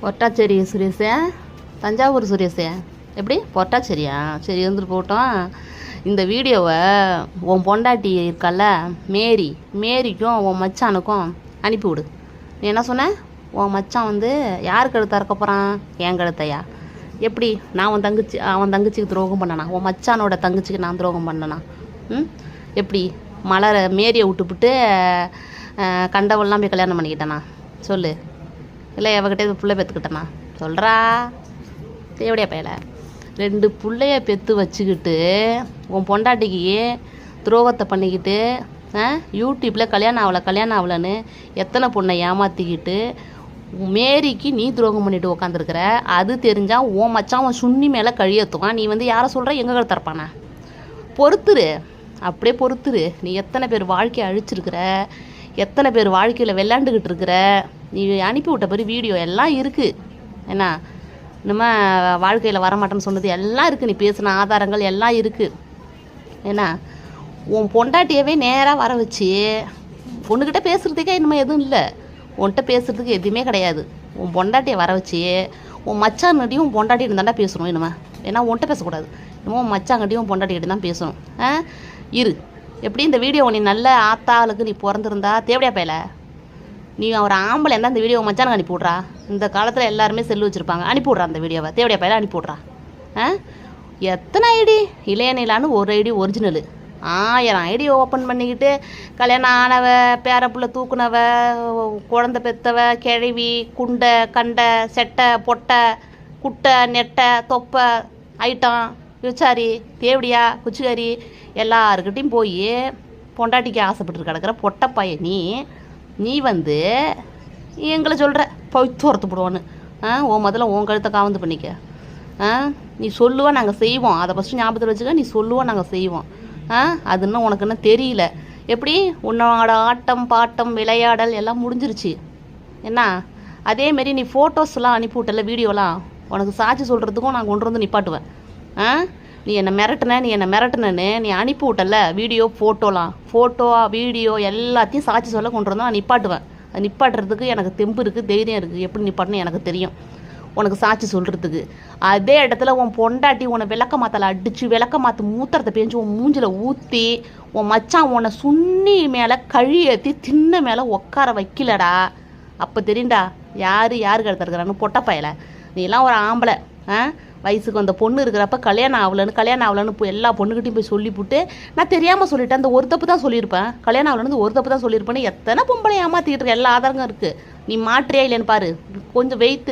பொட்டாச்சேரி சுரேஷே, தஞ்சாவூர் சுரேஷே, எப்படி பொட்டாச்சேரியா? சரி இருந்துட்டு போகட்டும். இந்த வீடியோவை உன் பொண்டாட்டி இருக்கல்ல மேரிக்கும் உன் மச்சானுக்கும் அனுப்பிவிடு. நீ என்ன சொன்ன? உன் மச்சான் வந்து யார் கழுத்தை இறக்க போகிறான்? என் கழுத்தையா? எப்படி? நான் அவன் தங்கச்சிக்கு துரோகம் பண்ணனா? உன் மச்சானோட தங்கச்சிக்கு நான் துரோகம் பண்ணனா? எப்படி? மேரியை விட்டுப்புட்டு கண்டவெல்லாம் போய் கல்யாணம் பண்ணிக்கிட்டேனா? சொல்லு. இல்லை எவகிட்டே பிள்ளை பெற்றுக்கிட்டேனா? சொல்கிறா. தேவடியா பையலை 2 பிள்ளைய பெற்று வச்சுக்கிட்டு உன் பொண்டாட்டிக்கு துரோகத்தை பண்ணிக்கிட்டு யூடியூப்பில் கல்யாணம் ஆகலைன்னு எத்தனை பொண்ணை ஏமாற்றிக்கிட்டு மேரிக்கு நீ துரோகம் பண்ணிட்டு உக்காந்துருக்குற. அது தெரிஞ்சால் உன் மச்சான் உன் சுண்ணி மேலே கழியத்துவான். நீ வந்து யாரை சொல்கிற? எங்கே கழுத்தரப்பானா? பொறுத்துரு, அப்படியே பொறுத்துரு. நீ எத்தனை பேர் வாழ்க்கையை அழிச்சிருக்கிற, எத்தனை பேர் வாழ்க்கையில் விளாண்டுக்கிட்டு இருக்கிற. நீ அனுப்பி விட்ட பிறகு வீடியோ எல்லாம் இருக்குது. என்ன நம்ம வாழ்க்கையில் வரமாட்டேன்னு சொன்னது எல்லாம் இருக்குது. நீ பேசின ஆதாரங்கள் எல்லாம் இருக்குது. ஏன்னா உன் பொண்டாட்டியவே நேராக வர வச்சு பொண்ணுக்கிட்ட பேசுகிறதுக்கே இன்னும் எதுவும் இல்லை. உன்கிட்ட பேசுகிறதுக்கு எதுவுமே கிடையாது. உன் பொண்டாட்டியை வர வச்சு உன் மச்சான்கிட்டையும் உன் பொண்டாட்டிகிட்ட தாண்டா பேசணும். இனிமே ஏன்னா உன்கிட்ட பேசக்கூடாது. இன்னும் உன் மச்சாங்கிட்டையும் உன் பொண்டாட்டிகிட்ட தான் பேசணும். இரு. எப்படி இந்த வீடியோ நீ நல்ல ஆத்தாளுக்கு நீ பிறந்திருந்தா தேவடியா பையல நீ ஒரு ஆம்பளை இருந்தால் இந்த வீடியோவை மச்சானுக்கு அனுப்பிவிட்றா. இந்த காலத்தில் எல்லாருமே செல்லு வச்சுருப்பாங்க. அனுப்பிவிட்றா அந்த வீடியோவை. தேவடியா பையல அனுப்பிவிட்றா. எத்தனை ஐடி? இளையநிலான்னு ஒரு ஐடி ஒரிஜினலு. 1000 ஐடி ஓப்பன் பண்ணிக்கிட்டு கல்யாணம் ஆனவ, பேரப்புள்ள தூக்குனவ, குழந்தை பெற்றவ, கிழவி, குண்டை, கண்டை, செட்டை, பொட்டை, குட்டை, நெட்டை, தொப்பை, ஐட்டம், விசாரி, தேவடியா, குச்சிகாரி எல்லாருக்கிட்டையும் போய் பொண்டாட்டிக்கு ஆசைப்பட்டு கிடக்கிற பொட்டப்பாய நீ வந்து எங்களை சொல்கிற பவித்து உரத்து போடுவோன்னு. முதல்ல உன் கழுத்தை காவந்து பண்ணிக்க. நீ சொல்லுவோம், நாங்கள் செய்வோம். அதை ஃபஸ்ட்டு ஞாபகத்தில் வச்சுக்க. நீ சொல்லுவோம், நாங்கள் செய்வோம். அது இன்னும் உனக்கு இன்னும் தெரியல. எப்படி? உன்னோட ஆட்டம் பாட்டம் விளையாடல் எல்லாம் முடிஞ்சிருச்சு. என்ன அதேமாரி நீ ஃபோட்டோஸ்லாம் அனுப்பிவிட்டல, வீடியோலாம் உனக்கு சாட்சி சொல்கிறதுக்கும் நான் கொண்டு வந்து நிப்பாட்டுவேன். நீ என்னை மிரட்டுனேன்னு நீ அனுப்பி விட்டல வீடியோ, ஃபோட்டோ வீடியோ எல்லாத்தையும் சாட்சி சொல்ல கொண்டு வந்தால் நான் நிப்பாட்டுவேன். அது நிப்பாட்டுறதுக்கு எனக்கு தெம்பு இருக்குது, தைரியம் இருக்குது. எப்படி நிப்பாட்டுன்னு எனக்கு தெரியும். உனக்கு சாட்சி சொல்கிறதுக்கு அதே இடத்துல உன் பொண்டாட்டி உன்னை விளக்க மாத்தலை அடித்து விளக்க மாற்று மூத்திரத்தை பேஞ்சு உன் மூஞ்சில் ஊற்றி உன் மச்சான் உன்னை சுண்ணி மேலே கழி ஏற்றி தின்ன மேலே உட்கார வைக்கலடா. அப்போ தெரியுண்டா யார் கழுத்த இருக்கிறான்னு. பொட்டப்பயலை நீ எல்லாம் ஒரு ஆம்பளை. வயசுக்கு வந்த பொண்ணு இருக்கிறப்ப கல்யாணம் ஆகலன்னு போய் எல்லா பொண்ணுக்கிட்டையும் போய் சொல்லிவிட்டு நான் தெரியாமல் சொல்லிட்டேன். அந்த ஒரு தப்பு தான் சொல்லியிருப்பேன். கல்யாணம் ஆகலன்னு ஒரு தப்பு தான் சொல்லியிருப்பேன்னு எத்தனை பொம்பளை ஏமாற்றிக்கிட்டு இருக்க. எல்லா ஆதாரங்களும் இருக்குது. நீ மாற்றியா இல்லைன்னு பாரு. கொஞ்சம் வெயிட்